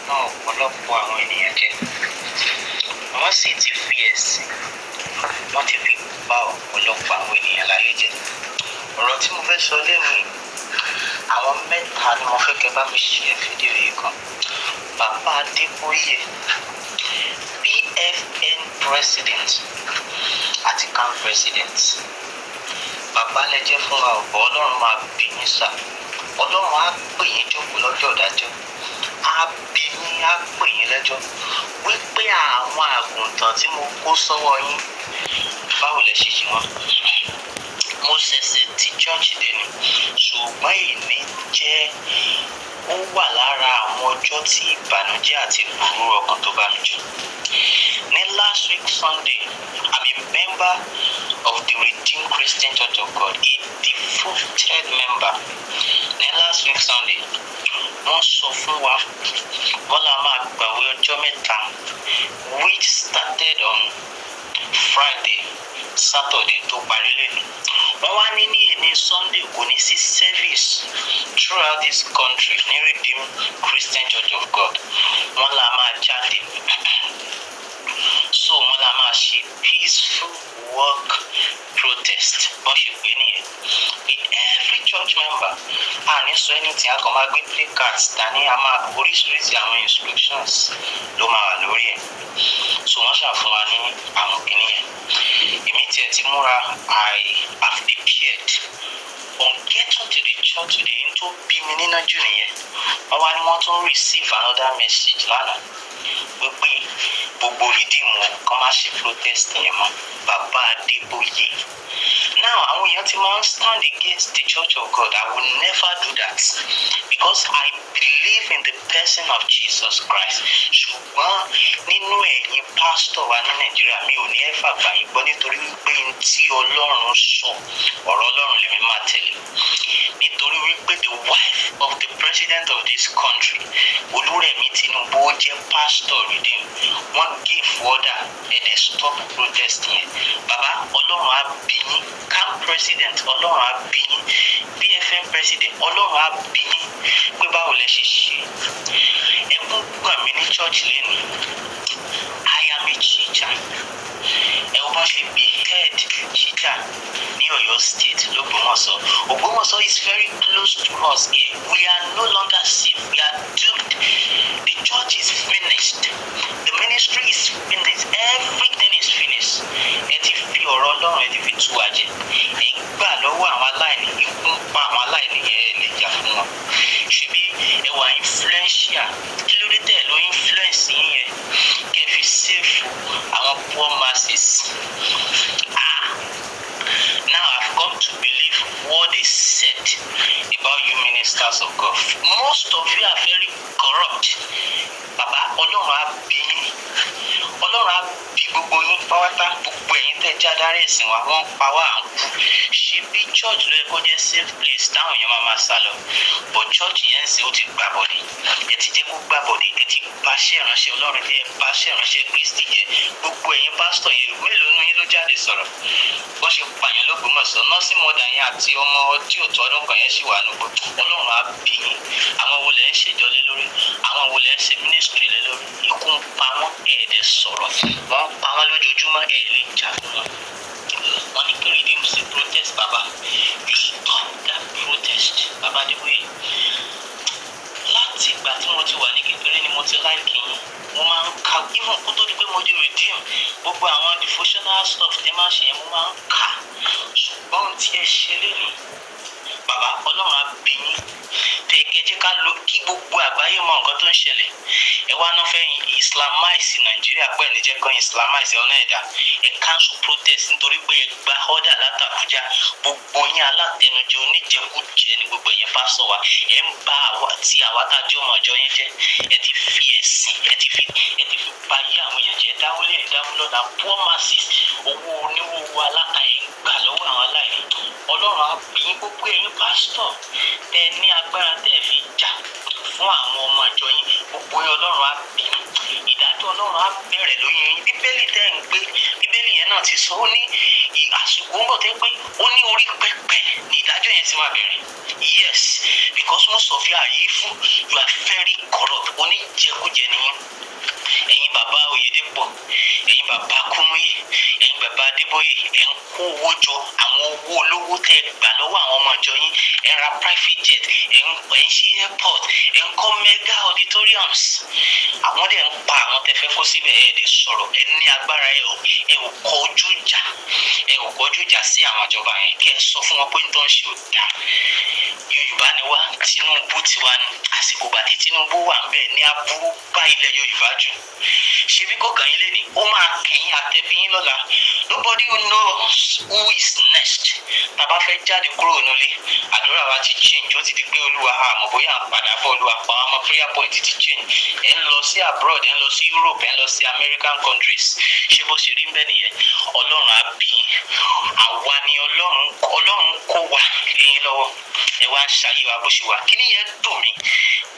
náà ọ̀pọ̀lọpọ̀ àwọn ènìyàn jẹ. Wọ́n sì ti fi ẹ̀sìn, wọ́n ti fi bà ọ̀pọ̀lọpọ̀ àwọn ènìyàn láyé jẹ́. Ọ̀rọ̀ tí mo fẹ́ sọ lẹ́nu yìí, àwọn mẹ́ta ni mo fẹ́ kẹ́ bá mi ṣe fídíò yìí kan. Bàbá Adébóyè, PFN president àti CAN president. Bàbá lẹ́jẹ́ fún wa ọ̀pọ̀, Ọlọ́run máa bì yín sà. Ọlọ́run á pè yín jókòó lọ́jọ́ ìdájọ́. Á bì yín, á pè yín lẹ́jọ́ wípé àwọn àgùntàn tí mo kó sọ́wọ́ yín, báwo lẹ ṣe ṣe wọ́n. Mo ṣẹ̀ṣẹ̀ ti church dé ni, ṣùgbọ́n èmi jẹ́ ó wà lára àwọn ọjọ́ tí ìbànújẹ́ àti ìpòrúurú ọkàn tó bá mi jù. Ní last week Sunday, I'm a member of the Redeemed Christian Church of God, a devoted member. Ní last week Sunday, wọ́n sọ fún wa wọ́n la máa gbàwé ọjọ́ mẹ́ta, which started on Friday, Saturday tó parí lẹ́nu. Wọ́n wá ní èní Sunday kò ní sí service throughout this country ní Redeemed Christian Church of God. Wọ́n la máa jáde. So wọ́n la máa ṣe peaceful work protest. Wọ́n ṣe pé nìyẹn. With every church member, àní sọ anything, a kàn máa gbé placards dání, a máa oríṣiríṣi àwọn instructions ló máa wà lórí ẹ̀. So wọ́n ṣàfún wa ní àwọn kìnìyẹn. Èmi tiẹ̀ ti múra, I have prepared. On getting to the church today, n tó bí mi nínú jù nìyẹn. Wọ́n wá ní wọ́n tún receive another message lánàá wípé gbogbo ìdìmú kan máa ṣe protest yẹn mọ́. Bàbá Adébóyè. Now, àwọn èèyàn ti máa ń stand against the Church of God. I will never do that because I believe in the person of Jesus Christ. Ṣùgbọ́n nínú ẹ̀yin pásítọ̀ wa ní Nàìjíríà, mi ò ní ẹ̀fà gbà yín gbọ́ nítorí wípé tí Ọlọ́run sọ, ọ̀rọ̀ Ọlọ́run lèmi máa tẹ̀lé. Nítorí wípé the wife of the president of this country, Olúrẹ̀mí Tinubu, ó jẹ́ pastor Redeemed. Wọ́n give order and stop protest yẹn. Bàbá, Ọlọ́run á bí yín. CAN president, Ọlọ́run á bí yín. PFN president, Ọlọ́run á bí yín pé báwo lẹ ṣe ṣe. Ẹkún gbọ̀n mi ní church lẹ́nu. I am a teacher. Ẹ wọ́n ṣe bí head teacher ní Ọ̀yọ́ state l'Ógbómọ̀ṣọ́. Ògbómọ̀ṣọ́ is very close to us here. We are no longer safe. We are doomed. The church is finished. The ministry is finished. Everything is finished. Ẹ ti fi ọ̀rọ̀ Ọlọ́run, ẹ ti fi tú wa jẹ. Ẹ gbà lọ́wọ́ àwọn aláìní, ikú ń pa àwọn aláìní yẹn, ẹ lè jà fún wọn. Ṣebí ẹ wà influential. Kí ló dé tẹ̀ ló influence yín yẹn? Kẹ́ fi save àwọn poor masses. Now I've come to believe what they said about you ministers of God. Most of you are very corrupt. Bàbá, Ọlọ́run á bí yín. Ọlọ́run á bí gbogbo yín pátá. Gbogbo ẹ̀yin tẹ́ já dárí ẹ̀sìn wa, wọ́n pa wá à ń kú. Ṣebí church ló yẹ kó jẹ́ safe place táwọn èèyàn máa sá lọ. But church yẹn ń sìn ó ti gbà bọ̀dì. Ẹ ti jẹ́ kó gbà bọ̀dì. Ẹ ti báṣẹ́ ìránṣẹ́ Ọlọ́run jẹ́, báṣẹ́ ìránṣẹ́ Kristi jẹ́. Gbogbo ẹ̀yin pásítọ̀ yẹn, mélòó nínú yín ló jáde sọ̀rọ̀? Wọ́n ṣe pààyàn l'Ógbómọ̀ṣọ́. Nọ́ọ̀sì mọ́dà yẹn àti ọmọ tí ò tó ọdún kan yẹn sì wà nùgbò. Ọlọ́run á bí yín. Àwọn wo lẹ̀ ń ṣèjọ lé lórí? Àwọn wo lẹ̀ ń ṣe ministry lé lórí? Ikú ń pa wọ́n, ẹ̀ẹ́dẹ̀ sọ̀rọ̀. Wọ́n pa wọ́n lójoojúmọ́, ẹ̀ lè jà fún wọn. Wọ́n ní kí Redeemed ṣe protest, bàbá. You stop that protest, Bàbá Adébóyè. Láti ìgbà tí mo ti wà ní kékeré ni mo ti like yín. Mo máa ń ka, even kó tó di pé mo di Redeemed, gbogbo àwọn devotional stuff tẹ́ máa ṣe yẹn mo máa ń kà. Ṣùgbọ́n tí ẹ ṣe lénìí, bàbá, Ọlọ́run á bí yín. Tẹ́ kẹ́ jẹ́ ká lọ kí gbogbo àgbáyé mọ nǹkan tó ń ṣẹlẹ̀. Ẹ wá náà fẹ́ Islamize Nàìjíríà pẹ̀lú ní jẹ́ kan Islamize ọ̀nà ẹ̀dá. Ẹ cancel protest nítorí pé ẹ gba order látàbújá. Gbogbo yín alátẹnujẹ oníjẹkújẹ ní gbogbo ẹ̀yin pásítọ̀ wa. Ẹ ń bá àwa tí àwa tájọ́ ọmọ ọjọ́ yín jẹ́. Ẹ ti fi ẹ̀sìn, ẹ ti fi ba yé àwọn èèyàn jẹ́. Dáwọ́lé dáwọ́lọ́dà poor masses. Owó oníwòwò aláta ẹ̀ ń gbà lọ́wọ́ àwọn aláìní. Ọlọ́run á bí yín pásítọ̀ tẹ ní agbára tẹ́ fi jà fún àwọn ọmọ ìjọ yín, gbogbo Ọlọ́run á bínú, ìdájọ́ Ọlọ́run á bẹ̀rẹ̀ lórí yín. Bíbélì tẹ́ ń gbé, bíbélì yẹn náà ti sọ, ó ní àsìkò ń bọ̀ tẹ́ pé ó ní orí pẹpẹ ní ìdájọ́ yẹn ti máa bẹ̀rẹ̀. Yes, because most of you are evil, you are very corrupt, oníjẹkújẹ nìyẹn. Ẹ̀yin bàbá Oyèdépọ̀, ẹ̀yin bàbá Kúmúyì, ẹ̀yin bàbá Adébóyè, ẹ̀ ń kó owó jọ, àwọn owó olówó tẹ́ gbà lọ́wọ́ àwọn ọmọ ìjọ yín, ẹ̀ ń ra private jet, ẹ̀ ń ṣí airport, ẹ̀ ń kọ́ mega auditoriums. Àwọn dẹ̀ ń pa àwọn tẹ́ fẹ́ kó síbẹ̀, ẹ̀ dẹ̀ sọ̀rọ̀, ẹ̀ ní agbára, ẹ̀ ò kọjú ìjà sí àwọn ìjọba yẹn, kẹ́ ẹ sọ fún wọn pé nítorí ṣe ò dáa. Yorùbá ni wá, Tinubu ti wá ní àsìkò gbà tí Tinubu wà ń bẹ̀ ní aburú bá ilẹ̀ Yorùbá jù. Ṣebí kò kàn yín lénìí, ó máa kẹ̀yìn àtẹ̀bíyín lọ́la. Nobody knows who is next. Tàbá fẹ́ jáde kúrò nílé, àdúrà wa ti change, ó ti di pé Olúwa àmọ́ bóyá à ń padà bọ̀, Olúwa pa ọmọ prayer point ti change. Ẹ ń lọ sí abroad, ẹ ń lọ sí Europe, ẹ ń lọ sí American countries. Ṣé bó ṣe rí ń bẹ́ nìyẹn? Ọlọ́run á bí yín. Àwa ni Ọlọ́run kó wa léyìn lọ́wọ́. Ẹ wá ń ṣàyè wa bó ṣe wà. Kí ni yẹn dùn mí?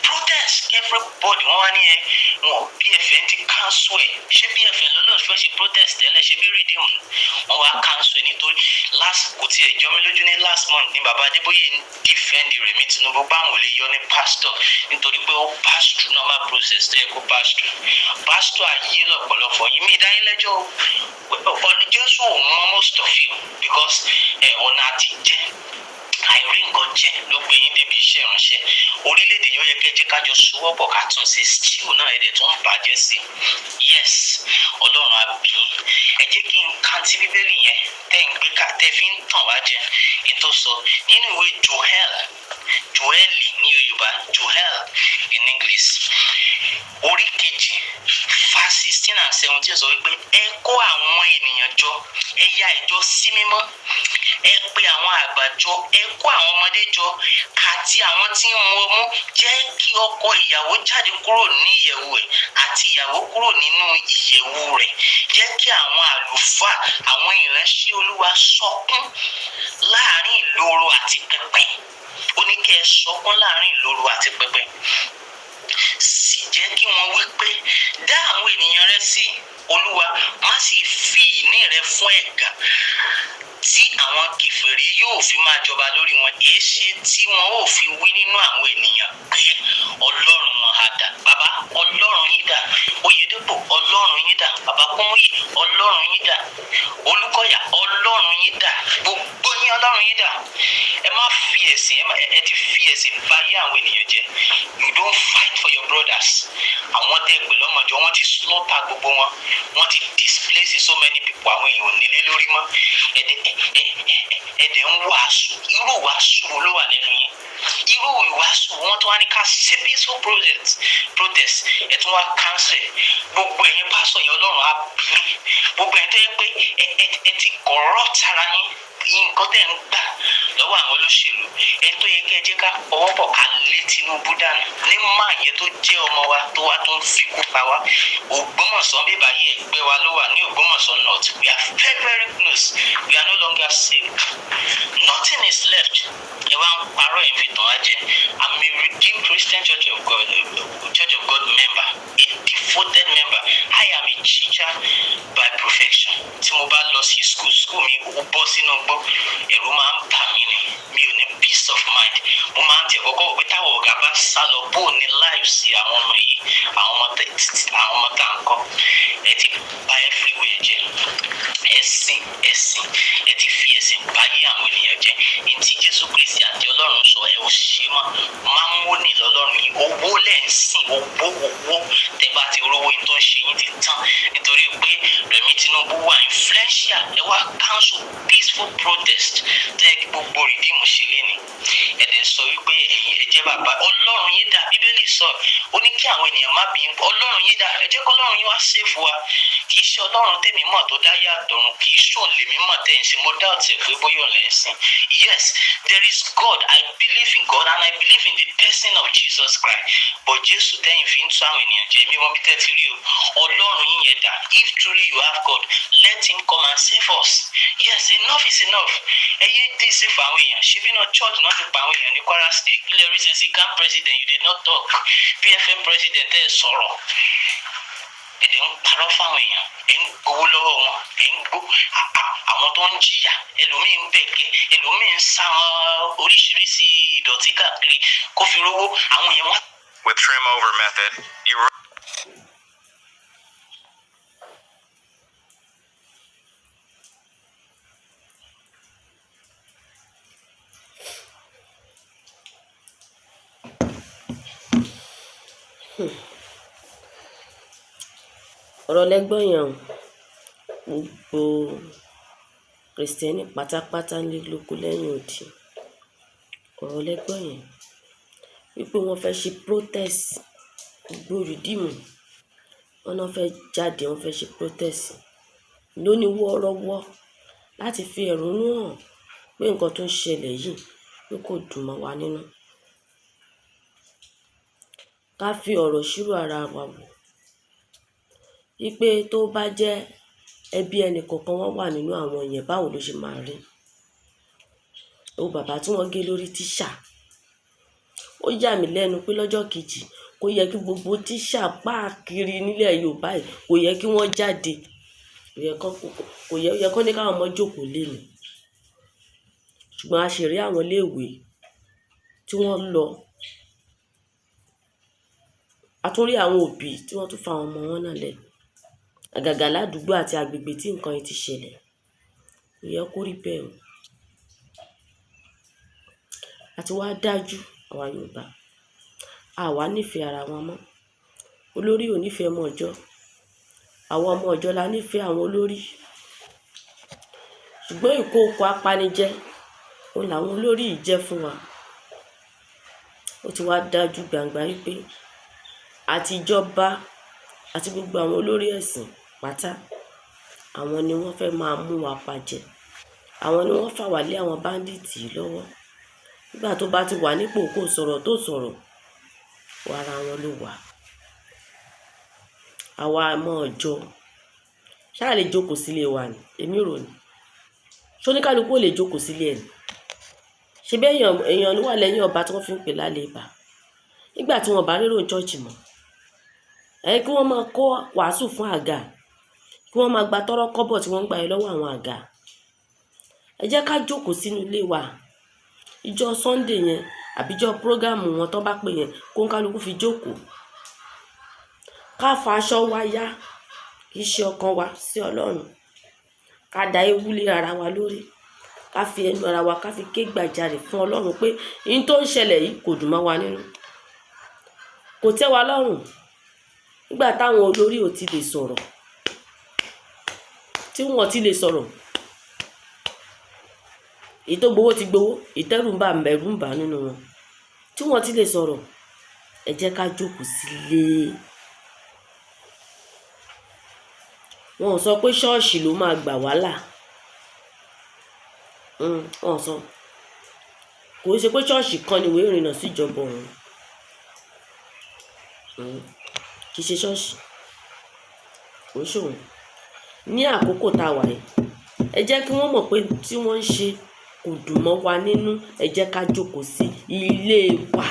Protest everybody, wọ́n wá ní wọn BFN ti cancel ẹ̀. Ṣé BFN ló lọ́ọ́ fẹ́ ṣe protest tẹ́lẹ̀? Ṣé bí redeem wọ́n wá cancel ẹ̀ nítorí kò tiẹ̀ jọ mí lójú ní last month ní bàbá Adébóyè ń defend Rẹ̀mí Tinubu báwọn ò lè yọ ní pastor nítorí pé ó pass through normal process tó yẹ kó pass through. Pastor ayé lọ́pọ̀lọpọ̀ yìí, mi ìdánilẹ́jọ́ ọ̀nà Jésù ò mọ most of you because ọ̀nà àti jẹ́ àìrí nǹkan jẹ ló gbé yín débi iṣẹ́ ìránṣẹ́. Orílẹ̀-èdè yóò yẹ kẹ́ jẹ́ kájọ sowọ́pọ̀ ká tún ṣe stew náà ẹ̀dẹ̀ tó ń bàjẹ́ sí. Yes, Ọlọ́run á bí yín. Ẹ jẹ́ kí n kàntí bíbélì yẹn tẹ́ ń gbé ká tẹ́ fi ń tàn wá jẹ. Ètò sọ nínú ìwé Joẹ́lì ní Yorùbá, Joel in English. Orí kejì verse 16 and 17 sọ wípé ẹ kó àwọn ènìyàn jọ, ẹ ya ìjọ sí mímọ́, ẹ pe àwọn àgbà jọ, ẹ kó àwọn ọmọdé jọ àti àwọn tí ń mu ọmú, jẹ́ kí ọkọ ìyàwó jáde kúrò ní ìyẹ̀wù ẹ̀ àti ìyàwó kúrò nínú ìyẹ̀wù rẹ̀. Jẹ́ kí àwọn àlùfáà, àwọn ìránṣẹ́ Olúwa sọkún láàrin ìloro àti pẹpẹ. Ó ní kí ẹ sọkún láàrin ìloro àti pẹpẹ. Sì jẹ́ kí wọ́n wí pé dá àwọn ènìyàn rẹ sí, Olúwa, má sì fi ìní rẹ fún ẹ̀gàn tí àwọn kèfèrí yóò fi máa jọba lórí wọn. Èéṣe tí wọn ò fi wí nínú àwọn ènìyàn pé Ọlọ́run wọn á dà? Bàbá, Ọlọ́run yín dà. Oyèdépọ̀, Ọlọ́run yín dà. Bàbá Kúmúyì, Ọlọ́run yín dà. Olúkọ̀yà, Ọlọ́run yín dà. Gbogbo yín Ọlọ́run yín dà. Ẹ má fi ẹ̀sìn, ẹ ti fi ẹ̀sìn báyé àwọn ènìyàn jẹ́. You don't fight for your brothers. Àwọn tẹ́ pè lọ́mọjọ, wọ́n ti slaughter gbogbo wọn. Wọ́n ti displace so many people. Àwọn èèyàn ò nílé lórí mọ́. Ẹ̀dẹ̀ ń wàásù. Irú wàásù wo ló wà lẹ́nu yín? Irú ìwàásù wọn tó wá ní ká ṣe peaceful protest. Ẹ tún wá cancel. Gbogbo ẹ̀yin pásọ̀ yẹn Ọlọ́run á bí. Gbogbo ẹ̀yin tó yẹ pé ẹ ti corrupt ara yín. Nǹkan tẹ̀ ń gbà lọ́wọ́ àwọn olóṣèlú. Ẹ tó yẹ kí ẹ jẹ́ ká pọwọ́pọ̀ ká lé Tinubu dànù. Ní máa yẹ tó jẹ́ ọmọ wa tó wá tó ń fikú pa wá. Ògbómọ̀ṣọ́ bíbá yìí ẹgbẹ́ wa ló wà ní Ògbómọ̀ṣọ́ North. We are very very close. We are no longer safe. Nothing is left. Ẹ wá ń parọ́ ẹ̀ fi tàn wá jẹ. I'm a redeemed Christian Church of God member, a devoted member. I am a teacher by profession. Tí mo bá lọ sí school mi ó bọ́ sínú gbọ́, ẹ̀rù máa ń bà mí ni. Mi ò ní peace of mind. Mo máa ń tẹ̀ kọ́kọ́ wípé táwọn ọ̀gá bá sá lọ bó ní life sí àwọn ọmọ yìí, àwọn ọmọ tá à ń kọ́. Ẹ ti bà everywhere jẹ́. Ẹ̀sìn, ẹ ti fi ẹ̀sìn báyé àwọn ènìyàn jẹ́. Ntí Jésù Kristi àti Ọlọ́run sọ ẹ ò ṣe mọ́. Máa ń wóni lọ́lọ́run yìí. Owó lẹ́ǹsìn, owó. Tẹ́ bá ti rówó yín tó ń ṣe yín ti tán. Nítorí pé Rẹ̀mí Tinubu wà influential. Ẹ wá cancel peaceful protest. Tẹ́ gbogbo rìdíìmù ṣe lé ní. Ẹ dẹ̀ sọ wípé ẹ jẹ́ bàbá ọlọ́run yín dà bíbélì sọ ó ní kí àwọn ènìyàn má bí ọlọ́run yín dà ẹ jẹ́ kí ọlọ́run yín wá sèfù wa kì í ṣe ọlọ́run tèmi mọ̀ tó dá yàtọ̀run kì í ṣòun lèmi mọ̀ tẹ̀ ń sìn mo dá ọ̀tẹ̀ pé bóyá ọ̀lẹ́ ń sìn yes there is God I believe in God and I believe in the person of Jesus Christ but Jésù tẹ́yìn fi ń tú àwọn ènìyàn jẹ mi wọ́n bí tẹ́ ti rí o ọlọ́run yín yẹn dà if truly you have God let him come and save us yes enough is enough ẹ yé dé sí fún àwọn èèyàn ṣé bí náà church náà ti pa àwọn èèyàn ní Kwara State kílẹ̀ rí sẹ́sì camp president you did not talk PFM president ẹ̀ sọ̀rọ̀ ẹ̀dẹ̀ ń parọ́ fáwọn èèyàn ẹ̀ ń gbowó lọ́wọ́ wọn ẹ̀ ń gbó àwọn tó ń jìyà ẹlòmíín bẹ̀kẹ́ ẹlòmíín sá oríṣiríṣi ìdọ̀tí káàkiri kó fi rówó àwọn èèyàn wá. With trim over method, you ọ̀rọ̀ lẹ́gbọ́n yẹn gbogbo kìrìsìtẹ́nì pátápátá ní lóko lẹ́yìn òdì ọ̀rọ̀ lẹ́gbọ́n yẹn wípé wọ́n fẹ́ ṣe protest gbogbo rìdíìmù wọn náà fẹ́ jáde wọ́n fẹ́ ṣe protest lóní wọ́ọ́rọ́wọ́ láti fi ẹ̀rúnú hàn pé nǹkan tó ń ṣẹlẹ̀ yìí ló kò dùn mọ́ wa nínú ká fi ọ̀rọ̀ ṣírò ara wa wò wípé tó bá jẹ́ ẹbí ẹnì kọ̀ọ̀kan wọ́n wà nínú àwọn yẹn báwo ló ṣe máa rí o bàbá tí wọ́n gé lórí tíṣà ó yà mí lẹ́nu pé lọ́jọ́ kejì kò yẹ kí gbogbo tíṣà páàkiri nílẹ̀ Yorùbá yìí kò yẹ kí wọ́n jáde kò yẹ kó ní káwọn ọmọ jókòó lẹ́nu ṣùgbọ́n a ṣì rí àwọn iléèwé tí wọ́n lọ a tún rí àwọn òbí tí wọ́n tún fa àwọn ọmọ wọn náà lẹ́nu àgàgà ládùúgbò àti agbègbè tí nǹkan yìí ti ṣẹlẹ̀ kò yẹ kó rí bẹ́ẹ̀ o àti wá dájú àwa Yorùbá àwa nífẹ̀ẹ́ ara wọn mọ́ olórí ò nífẹ̀ẹ́ ọmọ ọjọ́ àwọn ọmọ ọjọ́ la nífẹ̀ẹ́ àwọn olórí ṣùgbọ́n ìkókò apanijẹ òun làwọn olórí yìí jẹ́ fún wa ó ti wá dájú gbangba wípé àti ìjọba àti gbogbo àwọn olórí ẹ̀sìn pátá àwọn ni wọ́n fẹ́ máa mú wa pàjẹ́ àwọn ni wọ́n fà wá lé àwọn báńdíìtì lọ́wọ́ nígbà tó bá ti wà nípò kó sọ̀rọ̀ tó sọ̀rọ̀ wàrà wọn ló wà àwa ọmọ ọjọ́ ṣáà lè jókòó sílé wa ni èmi rò ní ṣóníkálukú ò lè jókòó sílé ẹ̀ ní ṣe bẹ́ẹ̀ èèyàn ló wà lẹ́yìn ọba tí wọ́n fi ń pè lálẹ́ ibà nígbà tí wọ́n bá rérò chọ́ọ̀chì mọ́ kí wọ́n máa kó wàásù fún àga kí wọ́n máa gba tọ́rọ́ kọ́bọ̀ tí wọ́n ń gbà yẹn lọ́wọ́ àwọn àga ẹ jẹ́ ká jókòó sínú ilé wa ìjọ Sunday yẹn àbíjọ prógámù wọn tó bá pè yẹn kó ń kálukú fi jókòó ká fa aṣọ wa yá kì í ṣe ọkàn wa sí Ọlọ́run ká da ewu lé ara wa lórí ká fi ẹnu ara wa ká fi ké gbàjarè fún Ọlọ́run pé ihun tó ń ṣẹlẹ̀ yìí kò dùn mọ́ wa nínú kò tẹ́ wa lọ́rùn nígbà táwọn olórí ò ti lè sọ̀rọ̀ tí wọ́n ti lè sọ̀rọ̀ èyí tó gbowó ti gbowó ìtẹ́rù ń bà mẹ́rù ń bà nínú wọn tí wọ́n ti lè sọ̀rọ̀ ẹ jẹ́ ká jókòó sílé wọn ò sọ pé ṣọ́ọ̀ṣì ló máa gbà wá là wọn sọ kò ṣe pé ṣọ́ọ̀ṣì kan ni ìwé ìrìnnà sí ìjọba ọ̀hún kì í ṣe ṣọ́ọ̀ṣì kò ṣòwò ní àkókò tá a wà yìí ẹ jẹ́ kí wọ́n mọ̀ pé tí wọ́n ń ṣe kò dùn mọ́ wa nínú ẹ jẹ́ ká jókòó sí ilé wa.